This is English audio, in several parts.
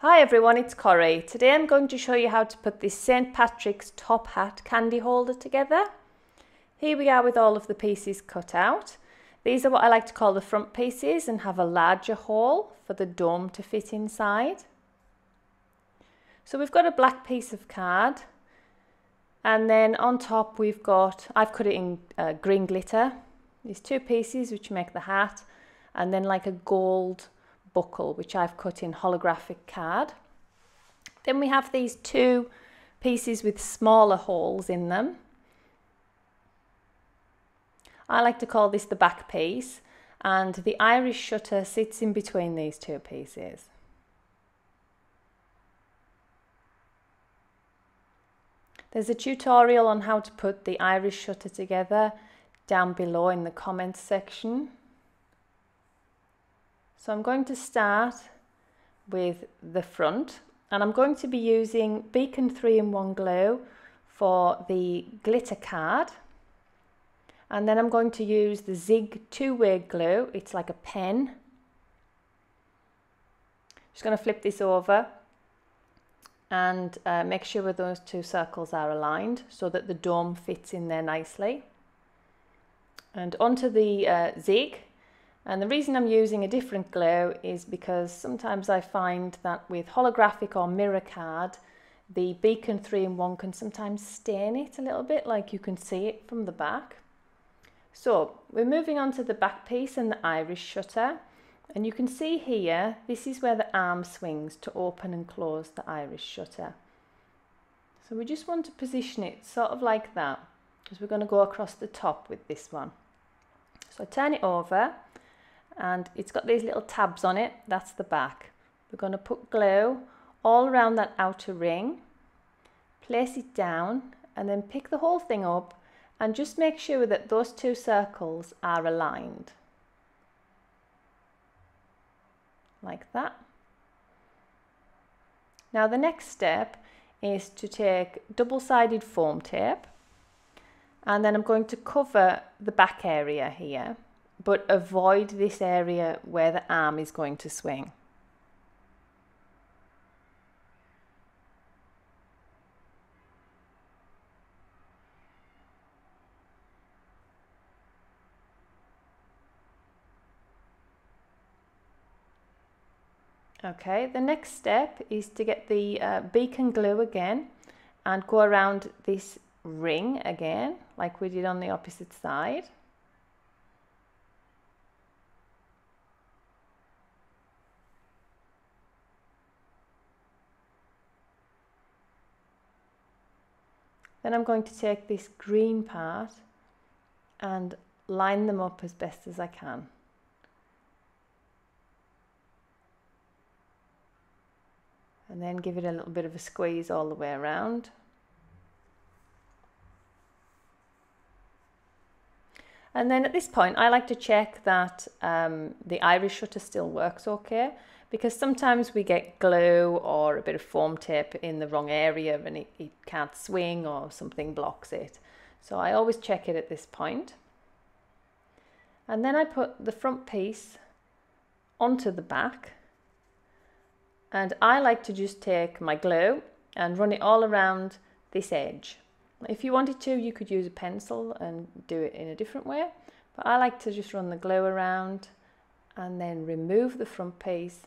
Hi everyone, it's Corrie. Today I'm going to show you how to put this St. Patrick's top hat candy holder together. Here we are with all of the pieces cut out. These are what I like to call the front pieces and have a larger hole for the dome to fit inside. So we've got a black piece of card, and then on top I've cut it in green glitter. These two pieces which make the hat, and then like a gold buckle which I've cut in holographic card. Then we have these two pieces with smaller holes in them. I like to call this the back piece, and the Irish shutter sits in between these two pieces. There's a tutorial on how to put the Irish shutter together down below in the comments section. So I'm going to start with the front, and I'm going to be using Beacon 3-in-1 glue for the glitter card, and then I'm going to use the Zig two-way glue. It's like a pen. Just going to flip this over and make sure those two circles are aligned so that the dome fits in there nicely. And onto the Zig. And the reason I'm using a different glue is because sometimes I find that with holographic or mirror card, the Beacon 3-in-1 can sometimes stain it a little bit, like you can see it from the back. So we're moving on to the back piece and the Irish shutter. And you can see here, this is where the arm swings to open and close the Irish shutter. So we just want to position it sort of like that, because we're going to go across the top with this one. So I turn it over, and it's got these little tabs on it. That's the back. We're going to put glue all around that outer ring, place it down, and then pick the whole thing up and just make sure that those two circles are aligned. Like that. Now the next step is to take double-sided foam tape, and then I'm going to cover the back area here, but avoid this area where the arm is going to swing. Okay, the next step is to get the beacon glue again and go around this ring again, like we did on the opposite side. Then I'm going to take this green part and line them up as best as I can. And then give it a little bit of a squeeze all the way around. And then at this point, I like to check that the Irish shutter still works okay, because sometimes we get glue or a bit of foam tape in the wrong area and it can't swing or something blocks it. So I always check it at this point. And then I put the front piece onto the back. And I like to just take my glue and run it all around this edge. If you wanted to, you could use a pencil and do it in a different way, but I like to just run the glue around and then remove the front piece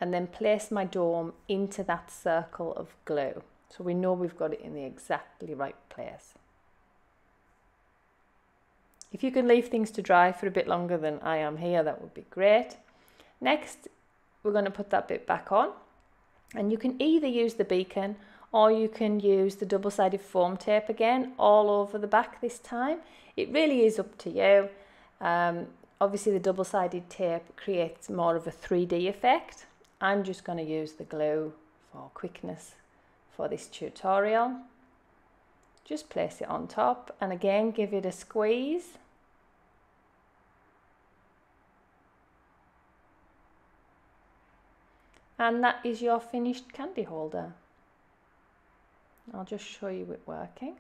and then place my dome into that circle of glue, so we know we've got it in the exactly right place. If you can leave things to dry for a bit longer than I am here, that would be great. Next, we're going to put that bit back on, and you can either use the beacon or you can use the double-sided foam tape again all over the back this time. It really is up to you. Obviously the double-sided tape creates more of a 3D effect. I'm just going to use the glue for quickness for this tutorial. Just place it on top and again give it a squeeze. And that is your finished candy holder. I'll just show you it working.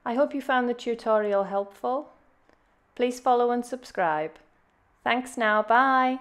I hope you found the tutorial helpful. Please follow and subscribe. Thanks now, bye.